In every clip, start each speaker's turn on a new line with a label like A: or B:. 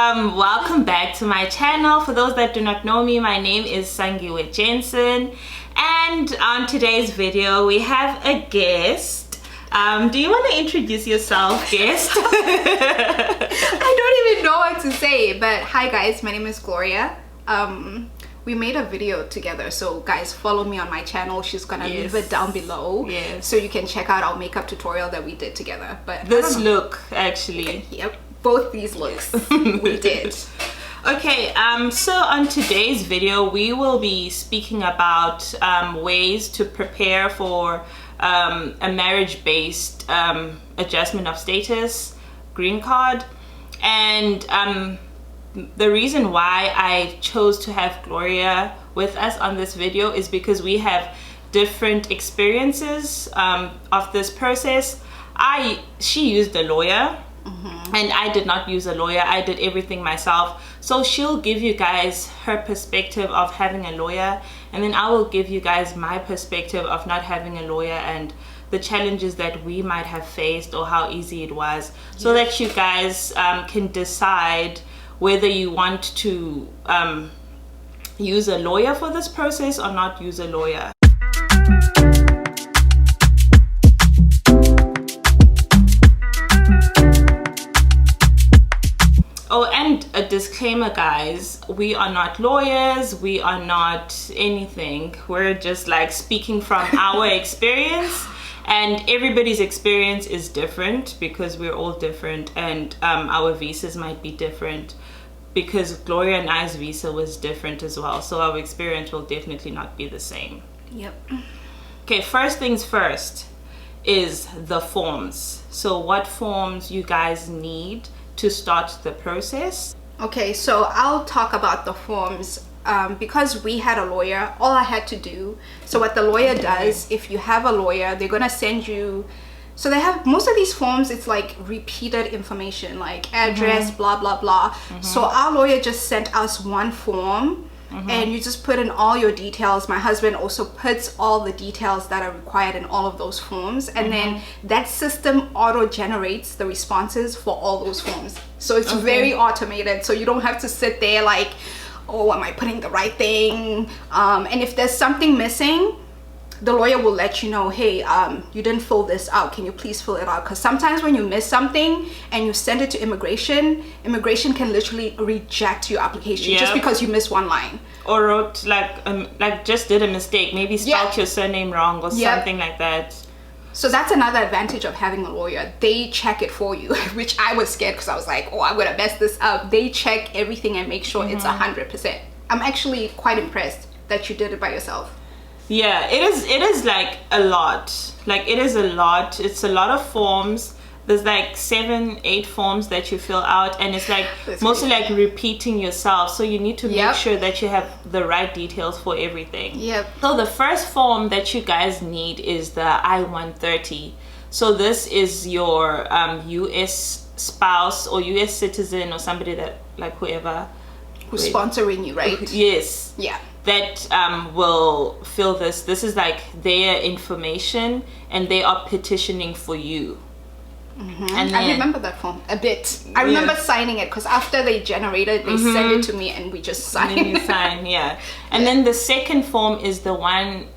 A: Welcome back to my channel. For those that do not know me, my name is Sangiwe Jensen, and on today's video we have a guest. Do you want to introduce yourself, guest?
B: I don't even know what to say, but hi guys, my name is Gloria. We made a video together, so guys, follow me on my channel. She's gonna leave it down below, so you can check out our makeup tutorial that we did together. But
A: this look, actually.
B: Yep, both these looks we did.
A: Okay, so on today's video we will be speaking about ways to prepare for a marriage-based adjustment of status, green card. And the reason why I chose to have Gloria with us on this video is because we have different experiences of this process. She used a lawyer, and I did not use a lawyer. I did everything myself. So she'll give you guys her perspective of having a lawyer, and then I will give you guys my perspective of not having a lawyer and the challenges that we might have faced or how easy it was, so that you guys can decide whether you want to use a lawyer for this process or not use a lawyer. Oh, and a disclaimer, guys, we are not lawyers, we are not anything. We're just like speaking from our experience, and everybody's experience is different because we're all different, and our visas might be different because Gloria and I's visa was different as well, so our experience will definitely not be the same.
B: Yep.
A: Okay, first things first is the forms. So what forms you guys need to start the process?
B: Okay, so I'll talk about the forms. Because we had a lawyer, all I had to do, so what the lawyer does, if you have a lawyer, they're gonna send you, so they have most of these forms, it's like repeated information, like address, blah blah blah. So our lawyer just sent us one form, and you just put in all your details. My husband also puts all the details that are required in all of those forms, and then that system auto generates the responses for all those forms. So it's very automated, so you don't have to sit there like, oh, am I putting the right thing? And if there's something missing, the lawyer will let you know, hey, you didn't fill this out, can you please fill it out? Because sometimes when you miss something and you send it to immigration can literally reject your application just because you missed one line.
A: Or wrote like just did a mistake, maybe spelled your surname wrong or something like that.
B: So that's another advantage of having a lawyer. They check it for you, which I was scared because I was like, oh, I'm gonna mess this up. They check everything and make sure it's 100%. I'm actually quite impressed that you did it by yourself.
A: Yeah, it is like a lot. Like it is a lot. It's a lot of forms. There's like 7-8 forms that you fill out, and it's like mostly like repeating yourself. So you need to make sure that you have the right details for everything. So the first form that you guys need is the I-130. So this is your US spouse or US citizen or somebody that, like, whoever
B: who's sponsoring you, right?
A: Yes.
B: Yeah.
A: That will fill this. This is like their information, and they are petitioning for you. And then,
B: I remember that form a bit. I remember signing it because after they generate they send it to me and we just sign.
A: And then you sign, And then the second form is the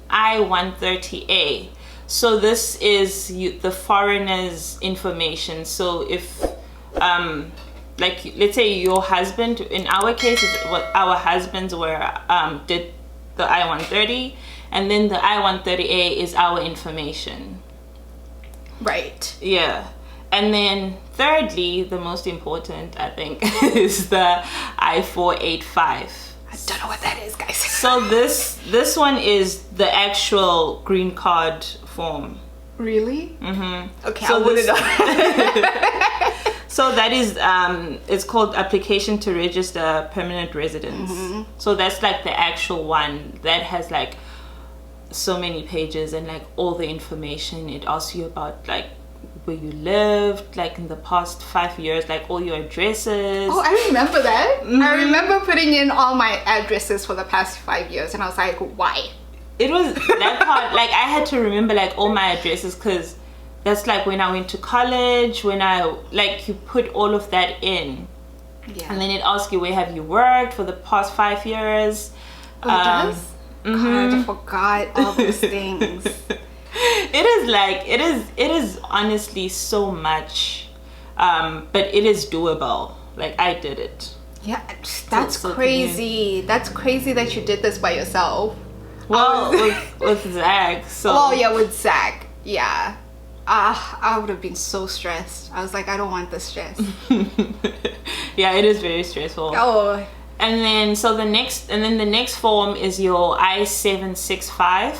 A: I-130A. So this is the foreigner's information. So if like, let's say your husband, in our case, our husbands did the I-130, and then the I-130A is our information.
B: Right.
A: Yeah. And then thirdly, the most important, I think, is the I-485.
B: I don't know what that is, guys.
A: So this one is the actual green card form.
B: Really? Okay,
A: so
B: I wouldn't know.
A: So that is it's called application to register permanent residence. So that's like the actual one that has like so many pages and like all the information. It asks you about like where you lived, like in the past 5 years, like all your addresses.
B: Oh, I remember that. I remember putting in all my addresses for the past 5 years, and I was like, why?
A: It was that part, like I had to remember like all my addresses, because that's like when I went to college, when I, like, you put all of that in.
B: Yeah.
A: And then it asks you, where have you worked for the past 5 years?
B: Oh, it does? God, I forgot all those things.
A: It is honestly so much, but it is doable. Like, I did it.
B: Yeah, that's crazy. That's crazy that you did this by yourself.
A: Well, with Zach, so.
B: Oh yeah, with Zach. Yeah. I would have been so stressed. I was like, I don't want this stress.
A: Yeah, it is very stressful.
B: Oh.
A: And then the next form is your I-765.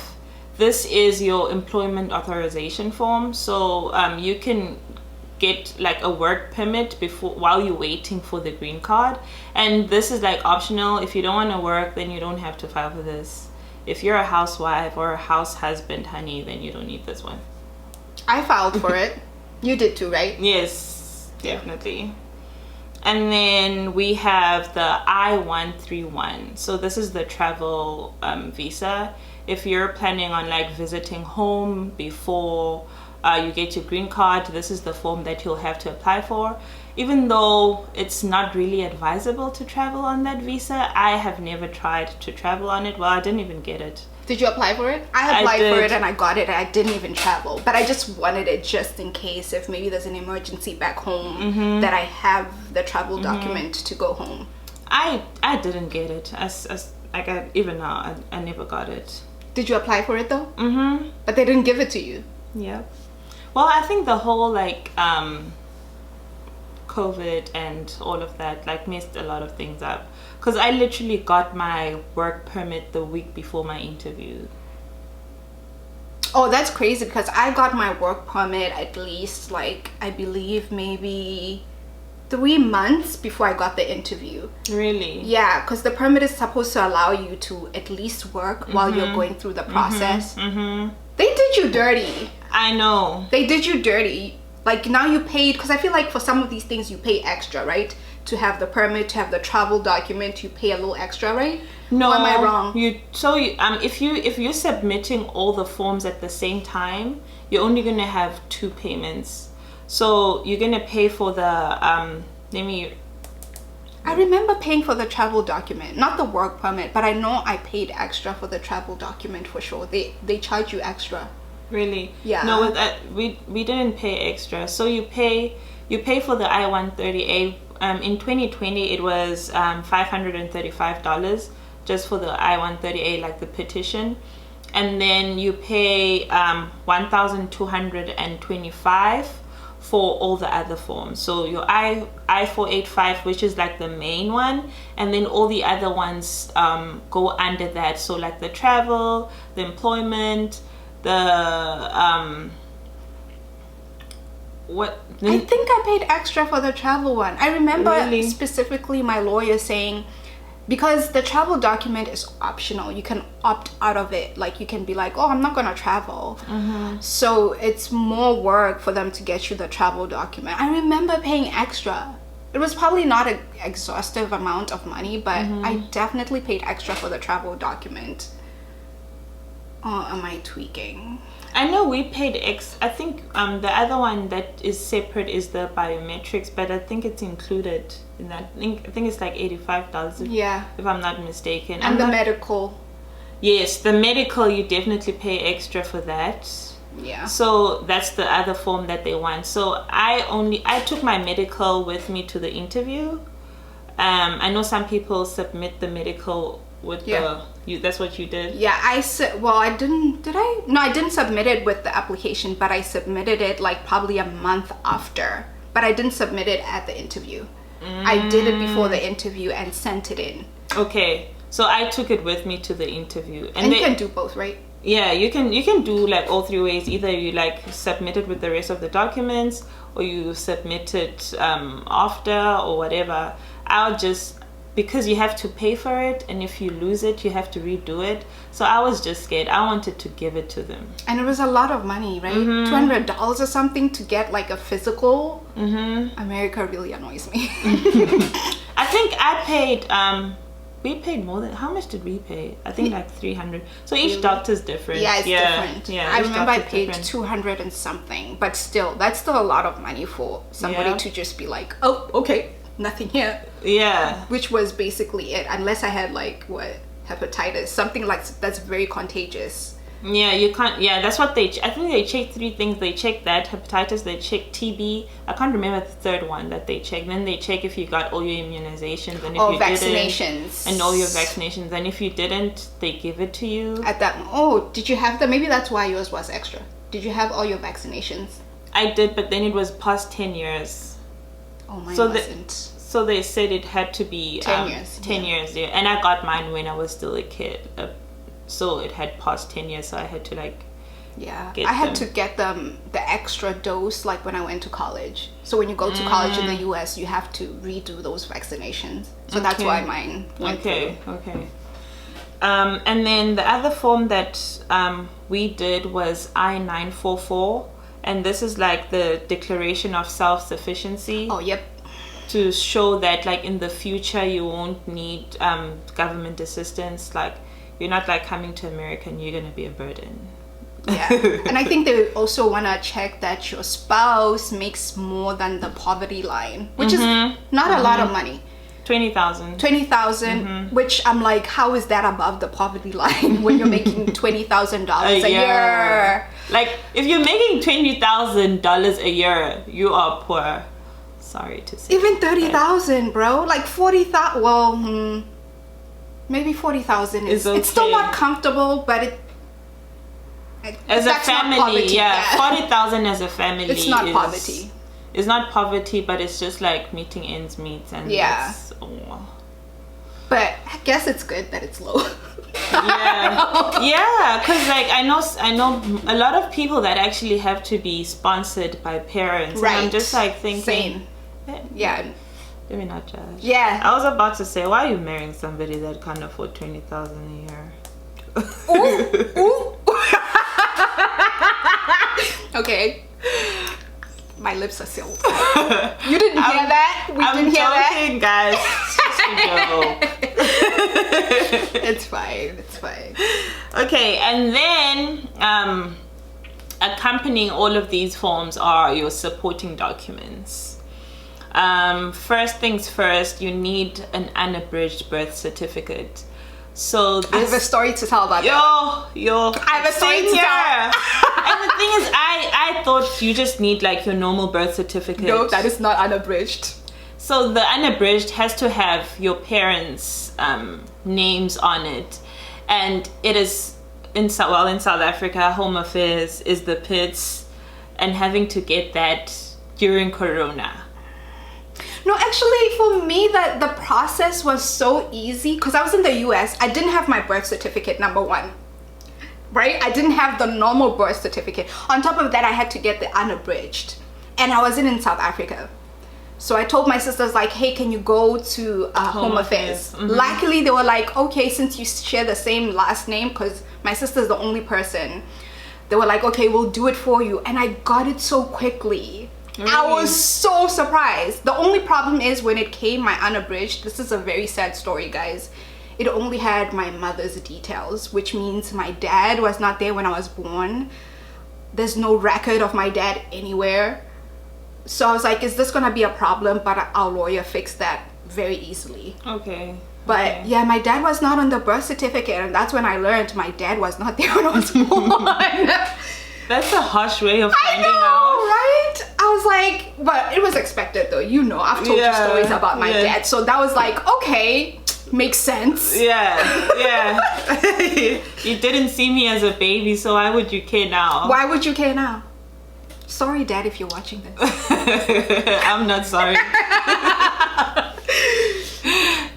A: This is your employment authorization form. So you can get like a work permit while you're waiting for the green card. And this is like optional. If you don't want to work, then you don't have to file for this. If you're a housewife or a house husband, honey, then you don't need this one.
B: I filed for it. You did too, right?
A: Yes, definitely. And then we have the I-131. So this is the travel visa. If you're planning on like visiting home before you get your green card, this is the form that you'll have to apply for. Even though it's not really advisable to travel on that visa, I have never tried to travel on it. Well, I didn't even get it.
B: Did you apply for it? I applied for it and I got it and I didn't even travel. But I just wanted it just in case if maybe there's an emergency back home that I have the travel document to go home.
A: I didn't get it. Even now, I never got it.
B: Did you apply for it though? Mm-hmm. But they didn't give it to you?
A: Yep. Well, I think the whole like COVID and all of that like messed a lot of things up. Because I literally got my work permit the week before my interview.
B: Oh, that's crazy because I got my work permit at least like, I believe maybe 3 months before I got the interview.
A: Really?
B: Yeah, because the permit is supposed to allow you to at least work while you're going through the process. They did you dirty.
A: I know.
B: They did you dirty. Like now you paid, because I feel like for some of these things you pay extra, right? To have the permit, to have the travel document, you pay a little extra, right?
A: No,
B: or am I wrong?
A: If you're submitting all the forms at the same time, you're only gonna have 2 payments. So you're gonna pay for the
B: I remember paying for the travel document, not the work permit, but I know I paid extra for the travel document for sure. They charge you extra.
A: Really?
B: Yeah.
A: No, with that we didn't pay extra. So you pay for the I-130A. In 2020 it was $535 just for the I-130A, like the petition, and then you pay $1,225 for all the other forms. So your I-485, which is like the main one, and then all the other ones go under that. So like the travel, the employment, the
B: I think I paid extra for the travel one. I remember specifically my lawyer saying, because the travel document is optional, you can opt out of it. Like you can be like, oh, I'm not gonna travel. So it's more work for them to get you the travel document. I remember paying extra. It was probably not an exhaustive amount of money, but I definitely paid extra for the travel document. Oh, am I tweaking?
A: I know we paid I think the other one that is separate is the biometrics, but I think it's included in that. I think it's like $85 if I'm not mistaken.
B: And the medical.
A: Yes, the medical, you definitely pay extra for that.
B: Yeah.
A: So that's the other form that they want. So I took my medical with me to the interview. I know some people submit the medical with that's what you did?
B: Yeah, I didn't submit it with the application, but I submitted it like probably a month after, but I didn't submit it at the interview. I did it before the interview and sent it in.
A: Okay, so I took it with me to the interview.
B: And you can do both, right?
A: Yeah, you can do like all 3 ways. Either you like submit it with the rest of the documents, or you submit it after, or whatever. Because you have to pay for it, and if you lose it you have to redo it. So I was just scared. I wanted to give it to them, and
B: it was a lot of money, right? $200 or something to get like a physical. America really annoys me.
A: I think I paid we paid more than, how much did we pay? I think like $300. So each doctor's different.
B: Yeah, it's different. Yeah, I remember I paid $200 and something, but still, that's still a lot of money for somebody to just be like, oh, okay. nothing here.
A: Yeah.
B: Which was basically it, unless I had like hepatitis, something like that's very contagious.
A: Yeah, you can't. Yeah, that's what I think they check 3 things. They check that hepatitis. They check TB. I can't remember the third one that they check. Then they check if you got all your immunizations and if you
B: vaccinations
A: didn't, and all your vaccinations. And if you didn't, they give it to you.
B: At that. Oh, did you have that? Maybe that's why yours was extra. Did you have all your vaccinations?
A: I did, but then it was past 10 years.
B: Oh, mine wasn't.
A: So they said it had to be
B: 10 years.
A: 10 years, yeah. And I got mine when I was still a kid. So it had passed 10 years, so I had to like
B: I had to get them the extra dose like when I went to college. So when you go to college in the US, you have to redo those vaccinations. So that's why mine went through.
A: Okay. And then the other form that we did was I-944, and this is like the Declaration of Self-Sufficiency.
B: Oh, yep.
A: To show that like in the future you won't need government assistance. Like you're not like coming to America and you're gonna be a burden.
B: Yeah. And I think they also want to check that your spouse makes more than the poverty line, which is not a lot of money.
A: 20,000.
B: 20,000, which I'm like, how is that above the poverty line when you're making $20,000 a year?
A: Like if you're making $20,000 a year, you are poor. Sorry to say.
B: Even 30,000, bro. Like 40,000. Well, maybe 40,000 is.
A: Okay.
B: It's still not comfortable, but
A: as a family, yeah, 40,000 as a family.
B: It's not poverty.
A: It's not poverty, but it's just like meeting ends meet, and
B: But I guess it's good that it's low.
A: yeah, because like I know a lot of people that actually have to be sponsored by parents,
B: right?
A: And I'm just like thinking,
B: yeah.
A: Let me not judge.
B: Yeah.
A: I was about to say, why are you marrying somebody that can't afford 20,000 a year?
B: Ooh. Okay. My lips are sealed. You didn't hear that? We didn't hear that?
A: I'm joking, guys. It's just a joke.
B: It's fine. It's fine.
A: Okay, and then accompanying all of these forms are your supporting documents. First things first, you need an unabridged birth certificate. So
B: I have a story to tell about that.
A: I have a story to tell. And the thing is, I thought you just need like your normal birth certificate.
B: No, that is not unabridged.
A: So the unabridged has to have your parents' names on it, and it is in South Africa, Home Affairs is the PITS, and having to get that during Corona.
B: No, actually, for me, the process was so easy because I was in the US. I didn't have my birth certificate, number one. Right? I didn't have the normal birth certificate. On top of that, I had to get the unabridged. And I wasn't in South Africa. So I told my sisters, like, hey, can you go to Home Affairs? Luckily, they were like, okay, since you share the same last name, because my sister's the only person, they were like, okay, we'll do it for you. And I got it so quickly. Really? I was so surprised. The only problem is when it came, my unabridged, this is a very sad story, guys. It only had my mother's details, which means my dad was not there when I was born. There's no record of my dad anywhere. So I was like, is this gonna be a problem? But our lawyer fixed that very easily.
A: Okay.
B: But yeah, my dad was not on the birth certificate, and that's when I learned my dad was not there when I was born.
A: That's a harsh way of finding
B: out. Right? I was like, but it was expected though. You know, I've told you stories about my dad. So that was like, okay, makes sense.
A: Yeah. You didn't see me as a baby, so why would you care now?
B: Why would you care now? Sorry, Dad, if you're watching this.
A: I'm not sorry.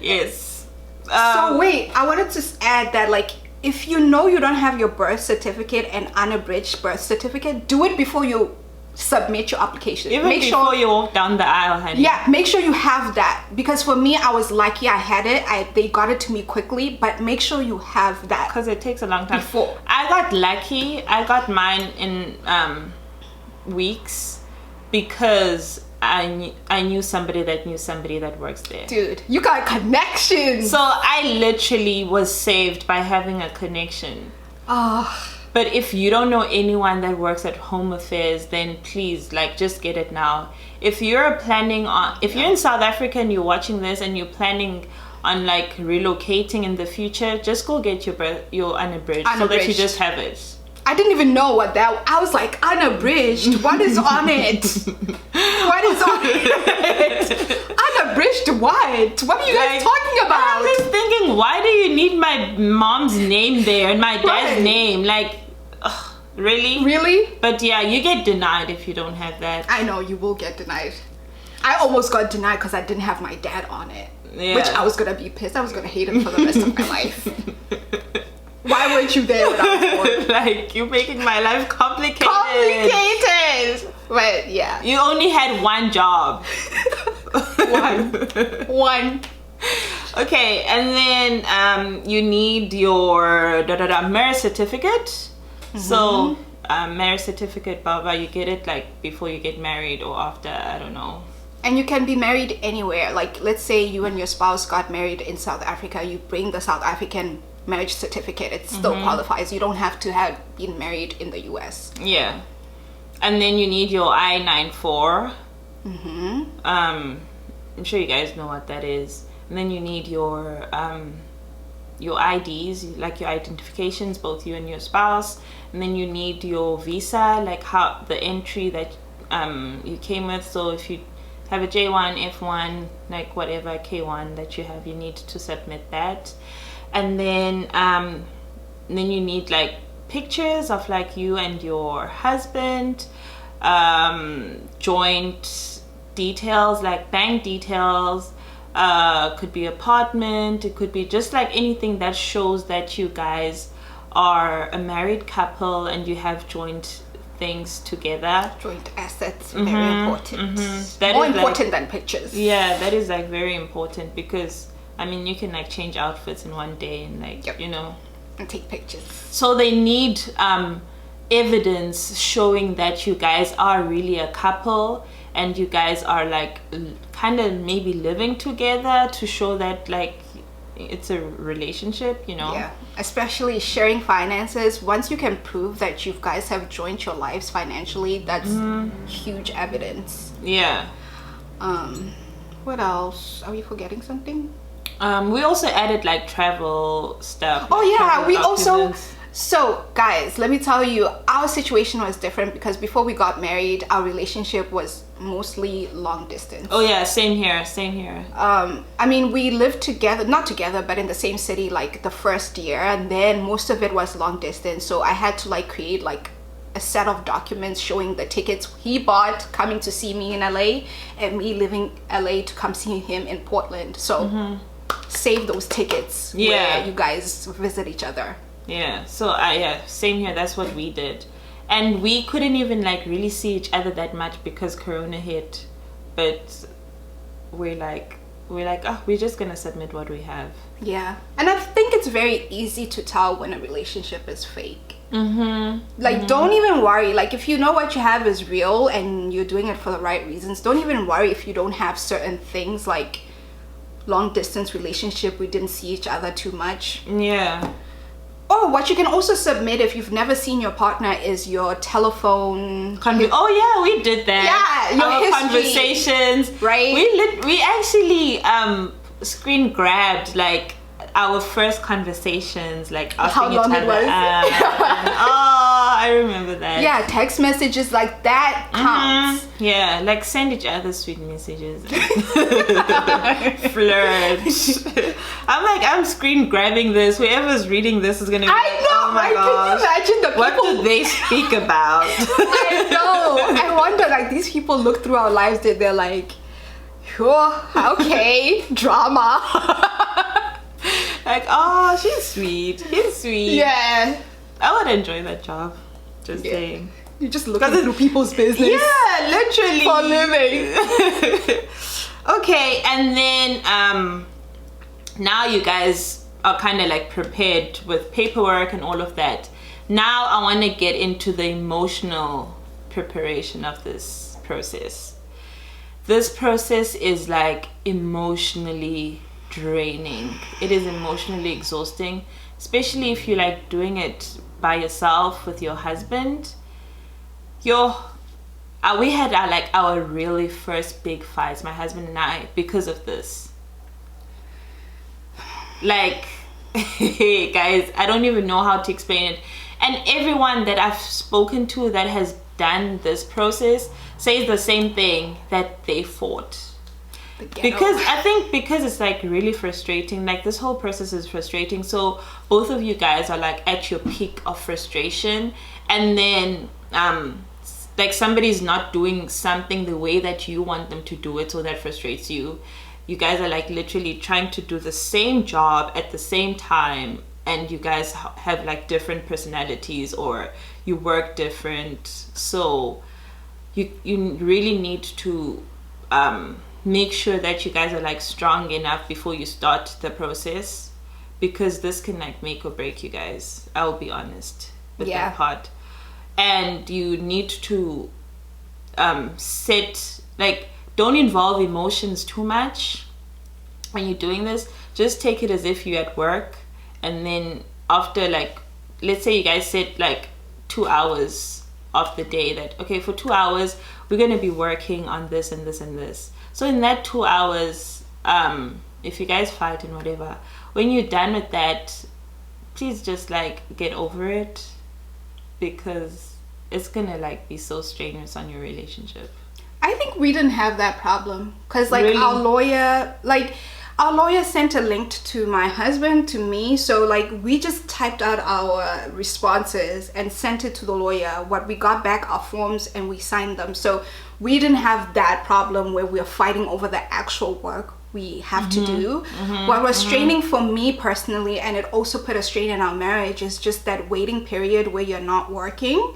A: Yes.
B: So wait, I wanted to add that, like, if you know you don't have your birth certificate and unabridged birth certificate, do it before you submit your application.
A: Even before you walk down the aisle, honey.
B: Yeah, make sure you have that. Because for me, I was lucky I had it. They got it to me quickly, but make sure you have that.
A: Because it takes a long time.
B: Before.
A: I got lucky. I got mine in weeks because I knew somebody that knew somebody that works there.
B: Dude, you got connections.
A: So I literally was saved by having a connection.
B: Oh.
A: But if you don't know anyone that works at Home Affairs, then please, like, just get it now. If you're planning on, if you're in South Africa and you're watching this and you're planning on like relocating in the future, just go get your unabridged so that you just have it.
B: I didn't even know what that. I was like, unabridged. What is on it? What is on it? Unabridged what? What are you guys talking about?
A: I was thinking, why do you need my mom's name there and my dad's name? Like, ugh, really?
B: Really?
A: But yeah, you get denied if you don't have that.
B: I know, you will get denied. I almost got denied because I didn't have my dad on it.
A: Yeah.
B: Which I was gonna be pissed. I was gonna hate him for the rest of my life. Why weren't you there when I was born?
A: Like, you're making my life complicated.
B: Complicated! But yeah.
A: You only had one job.
B: One.
A: Okay, and then you need your marriage certificate. So marriage certificate, Baba, you get it like before you get married or after, I don't know.
B: And you can be married anywhere. Like, let's say you and your spouse got married in South Africa. You bring the South African marriage certificate. It still qualifies. You don't have to have been married in the US.
A: Yeah. And then you need your I-94. I'm sure you guys know what that is. And then you need your IDs, like your identifications, both you and your spouse. And then you need your visa, like how the entry that you came with. So if you have a J1, F1, like whatever K1 that you have, you need to submit that. And then you need like pictures of like you and your husband, joint details like bank details, could be apartment, it could be just like anything that shows that you guys are a married couple and you have joint things together.
B: Joint assets, very important.
A: That
B: More
A: is
B: important than pictures.
A: Yeah, that is like very important because I mean you can like change outfits in one day and like you know,
B: and take pictures.
A: So they need evidence showing that you guys are really a couple and you guys are like kind of maybe living together to show that like it's a relationship, you know.
B: Yeah, especially sharing finances. Once you can prove that you guys have joined your lives financially, that's huge evidence.
A: Yeah.
B: What else? Are we forgetting something?
A: We also added like travel stuff.
B: Oh
A: like
B: yeah, we also.
A: documents.
B: So guys, let me tell you, our situation was different because before we got married, our relationship was mostly long distance.
A: Oh yeah, same here, same here.
B: I mean, we lived together, not together, but in the same city like the first year, and then most of it was long distance. So I had to like create like a set of documents showing the tickets he bought coming to see me in LA and me leaving LA to come see him in Portland. So save those tickets where you guys visit each other.
A: Yeah, so yeah, same here, that's what we did. And we couldn't even like really see each other that much because Corona hit, but we're like, oh, we're just gonna submit what we have.
B: Yeah, and I think it's very easy to tell when a relationship is fake. Like, don't even worry. Like, if you know what you have is real and you're doing it for the right reasons, don't even worry if you don't have certain things like long distance relationship, we didn't see each other too much.
A: Yeah.
B: Oh, what you can also submit if you've never seen your partner is your telephone.
A: Oh yeah, we did that.
B: Yeah, your history,
A: conversations.
B: right?
A: We actually screen grabbed like our first conversations, like asking
B: how long
A: each other.
B: it was.
A: I remember that.
B: Yeah, text messages like that counts.
A: Yeah, like send each other sweet messages. Flirt. I'm screen grabbing this. Whoever's reading this is gonna be
B: I
A: like,
B: know.
A: oh my gosh.
B: Can you imagine the people?
A: What do they speak about?
B: I know. I wonder, like, these people look through our lives that they're like, oh, okay, drama.
A: Like, oh, she's sweet. He's sweet.
B: Yeah.
A: I would enjoy that job. Just saying.
B: You're just looking through people's business.
A: Yeah, literally.
B: For a living.
A: Okay, and then now you guys are kind of like prepared with paperwork and all of that. Now I want to get into the emotional preparation of this process. This process is like emotionally draining. It is emotionally exhausting, especially if you're like doing it by yourself with your husband, we had our really first big fights, my husband and I, because of this. Like, guys, I don't even know how to explain it. And everyone that I've spoken to that has done this process says the same thing, that they fought. Because it's like really frustrating. Like, this whole process is frustrating. So both of you guys are like at your peak of frustration, and then like somebody's not doing something the way that you want them to do it, so that frustrates you. You guys are like literally trying to do the same job at the same time, and you guys have like different personalities, or you work different. So you really need to make sure that you guys are like strong enough before you start the process, because this can like make or break you guys. I'll be honest with that part. And you need to don't involve emotions too much when you're doing this. Just take it as if you're at work, and then after, like, let's say you guys set like 2 hours of the day, that okay, for 2 hours we're going to be working on this and this and this. So in that 2 hours, if you guys fight and whatever, when you're done with that, please just like get over it, because it's gonna like be so strenuous on your relationship.
B: I think we didn't have that problem, because like
A: Really?
B: our lawyer sent a link to my husband, to me, so like we just typed out our responses and sent it to the lawyer. What we got back are forms, and we signed them. So we didn't have that problem where we're fighting over the actual work we have to do. What was straining for me personally, and it also put a strain in our marriage, is just that waiting period where you're not working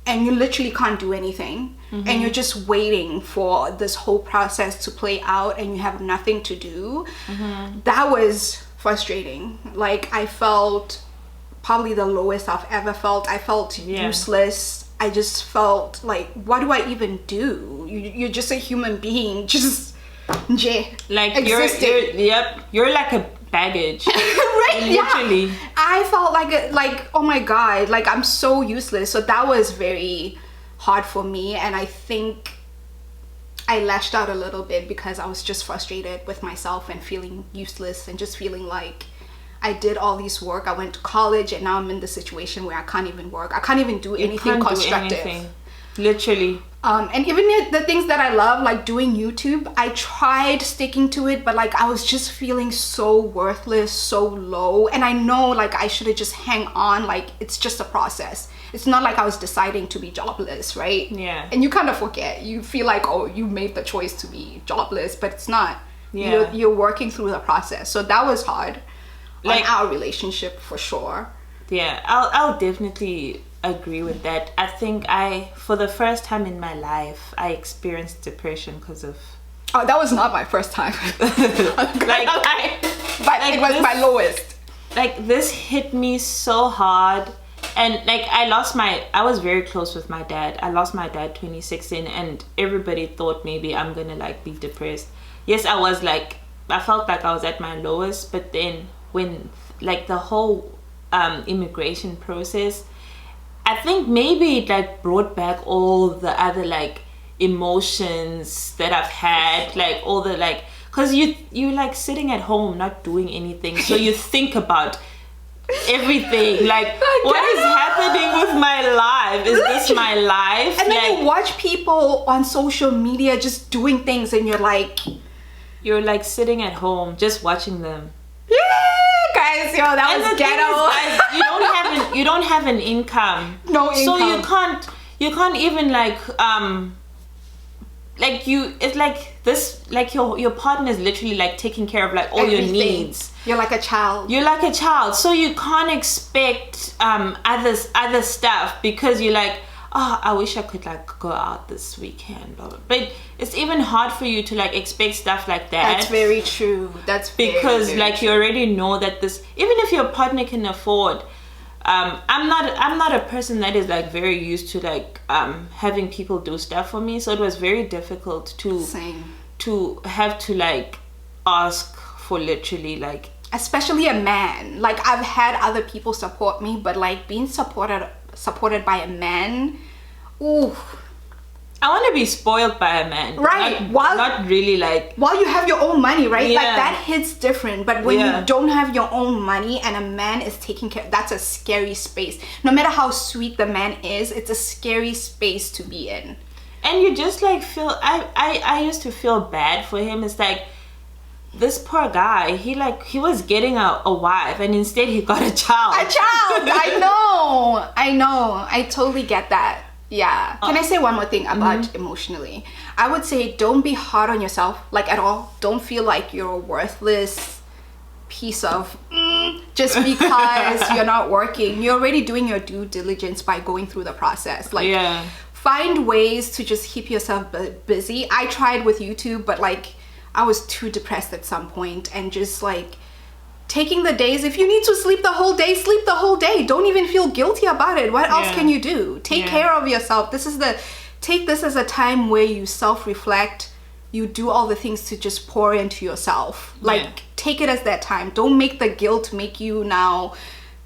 B: and you literally can't do anything, and you're just waiting for this whole process to play out, and you have nothing to do. That was frustrating. Like, I felt probably the lowest I've ever felt. I felt useless. I just felt like, what do I even do? You're just a human being, just
A: like
B: existing.
A: You're like a baggage.
B: Right?
A: Literally.
B: Yeah. I felt like, oh my God, like I'm so useless. So that was very hard for me, and I think I lashed out a little bit because I was just frustrated with myself and feeling useless, and just feeling like I did all this work. I went to college, and now I'm in the situation where I can't even work. I can't even do anything constructive.
A: Literally.
B: And even the things that I love, like doing YouTube, I tried sticking to it, but like I was just feeling so worthless, so low. And I know like I should have just hang on, like it's just a process. It's not like I was deciding to be jobless, right?
A: Yeah.
B: And you kind of forget. You feel like, oh, you made the choice to be jobless, but it's not.
A: Yeah.
B: You're working through the process. So that was hard,
A: like,
B: on our relationship for sure.
A: Yeah, I'll definitely agree with that. I think for the first time in my life, I experienced depression because of...
B: Oh, that was not my first time. But it was my lowest.
A: Like, this hit me so hard. And like, I was very close with my dad. I lost my dad 2016, and everybody thought maybe I'm gonna like be depressed. Yes, I was like, I felt like I was at my lowest, but then when like the whole immigration process, I think maybe it like brought back all the other like emotions that I've had, like all the like, because you like sitting at home not doing anything, so you think about everything, like what is happening with my life? Is this my life?
B: And then you watch people on social media just doing things, and you're like
A: sitting at home just watching them.
B: Yeah, guys, yo, that was ghetto.
A: You don't have an income.
B: No income.
A: So you can't even it's like this, like your partner is literally like taking care of like all
B: Everything.
A: your needs.
B: You're like a child.
A: So you can't expect other stuff, because you're like, oh, I wish I could like go out this weekend. But it's even hard for you to like expect stuff like that.
B: That's very true. That's
A: because
B: very
A: like
B: true.
A: You already know that this, even if your partner can afford, I'm not a person that is like very used to like having people do stuff for me. So it was very difficult to have to like ask for literally like
B: especially a man. Like, I've had other people support me, but like being supported by a man, ooh.
A: I want to be spoiled by a man,
B: right?
A: Not really like
B: while you have your own money, right?
A: Yeah.
B: Like, that hits different. But when you don't have your own money and a man is taking care, that's a scary space. No matter how sweet the man is, it's a scary space to be in.
A: And you just like feel, I used to feel bad for him. It's like, this poor guy, he was getting a wife, and instead he got a child.
B: I know. I totally get that. Yeah. Can I say one more thing about emotionally? I would say, don't be hard on yourself, like, at all. Don't feel like you're a worthless piece of just because you're not working. You're already doing your due diligence by going through the process. Like, find ways to just keep yourself busy. I tried with YouTube, but like, I was too depressed at some point, and just like taking the days, if you need to sleep the whole day, sleep the whole day. Don't even feel guilty about it. What else can you do? Take care of yourself. Take this as a time where you self-reflect, you do all the things to just pour into yourself. Like, take it as that time. Don't make the guilt make you now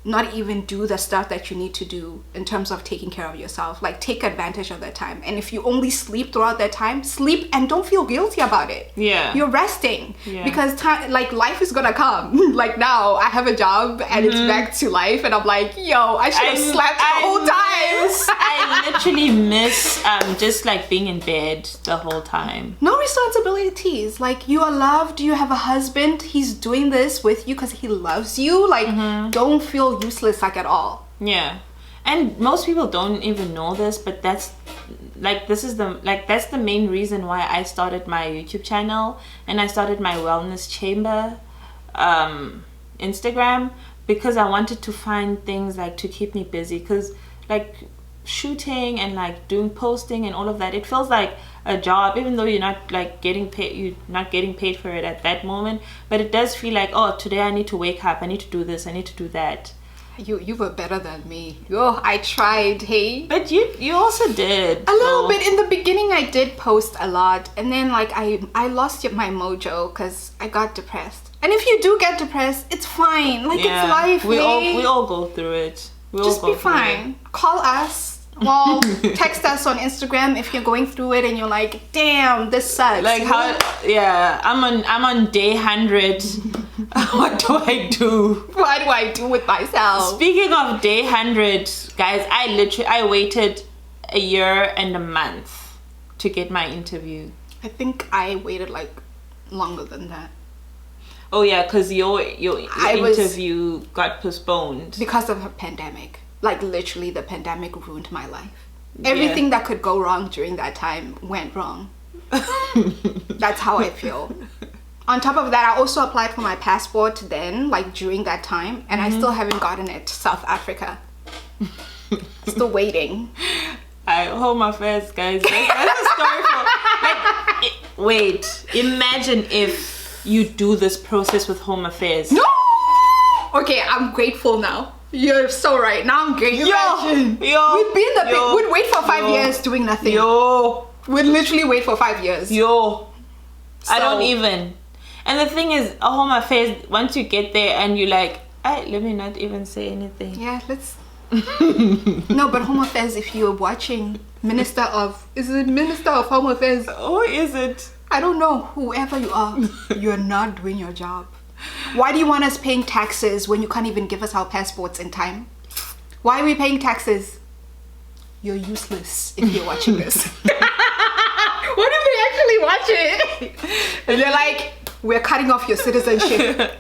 B: not even do the stuff that you need to do in terms of taking care of yourself. Like, take advantage of that time. And if you only sleep throughout that time, sleep and don't feel guilty about it. You're resting. Because time, like, life is gonna come. Like, now I have a job and it's back to life, and I'm like, yo, I should have slept the whole time.
A: I literally miss just like being in bed the whole time.
B: No responsibilities. Like, you are loved, you have a husband, he's doing this with you because he loves you. Like, don't feel useless, like, at all.
A: And most people don't even know this, but that's like, that's the main reason why I started my YouTube channel, and I started my wellness chamber Instagram, because I wanted to find things like to keep me busy, because like shooting and like doing posting and all of that, it feels like a job, even though you're not like getting paid for it at that moment. But it does feel like, oh, today I need to wake up, I need to do this, I need to do that.
B: You were better than me. Oh, I tried, hey.
A: But you also did.
B: A little bit. In the beginning, I did post a lot. And then, like, I lost my mojo because I got depressed. And if you do get depressed, it's fine. Like, it's life,
A: we all go through it.
B: Just be fine. Call us. Well, text us on Instagram if you're going through it and you're like, damn, this sucks.
A: Like, I'm on day 100. What do I do?
B: What do I do with myself?
A: Speaking of day 100, guys, I waited a year and a month to get my interview.
B: I think I waited like longer than that.
A: Oh yeah, because your interview got postponed
B: because of a pandemic. Like, literally, the pandemic ruined my life. Everything that could go wrong during that time went wrong. That's how I feel. On top of that, I also applied for my passport then, like, during that time, and I still haven't gotten it to South Africa. Still waiting.
A: Home affairs, guys. That's a story for... Like, wait, imagine if you do this process with Home Affairs.
B: No! Okay, I'm grateful now. You're so right. Now I'm grateful. We'd wait for 5 years doing nothing. We'd literally wait for 5 years.
A: I don't even. And the thing is, a Home Affairs, once you get there and you're like, let me not even say anything.
B: Yeah, let's... No, but Home Affairs, if you're watching, Minister of Home Affairs?
A: Oh, is it?
B: I don't know. Whoever you are, you're not doing your job. Why do you want us paying taxes when you can't even give us our passports in time? Why are we paying taxes? You're useless if you're watching this. What if they actually watch it? And they're like, we're cutting off your citizenship.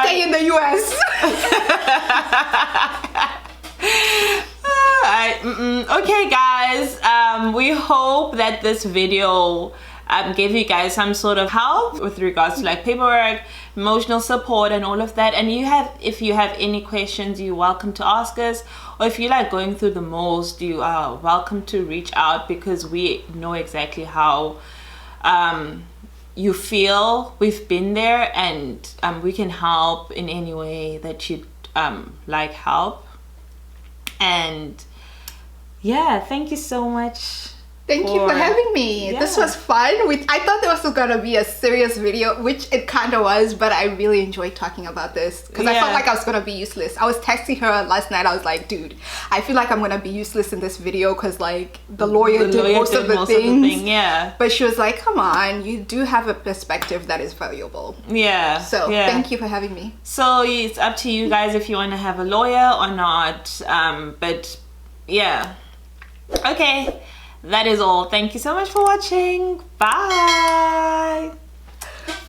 B: Stay in the US.
A: Okay, guys. We hope that this video gave you guys some sort of help with regards to like paperwork, emotional support, and all of that. And if you have any questions, you're welcome to ask us. Or if you're like going through the most, you are welcome to reach out, because we know exactly how you feel. We've been there, and we can help in any way that you'd like help. And yeah, thank you so much.
B: Thank you for having me.
A: Yeah.
B: This was fun. I thought there was gonna be a serious video, which it kind of was, but I really enjoyed talking about this because I felt like I was gonna be useless. I was texting her last night. I was like, dude, I feel like I'm gonna be useless in this video because like the lawyer did most of the things.
A: Yeah.
B: But she was like, come on, you do have a perspective that is valuable.
A: Yeah.
B: So thank you for having me.
A: So it's up to you guys if you want to have a lawyer or not. But yeah. Okay. That is all. Thank you so much for watching. Bye.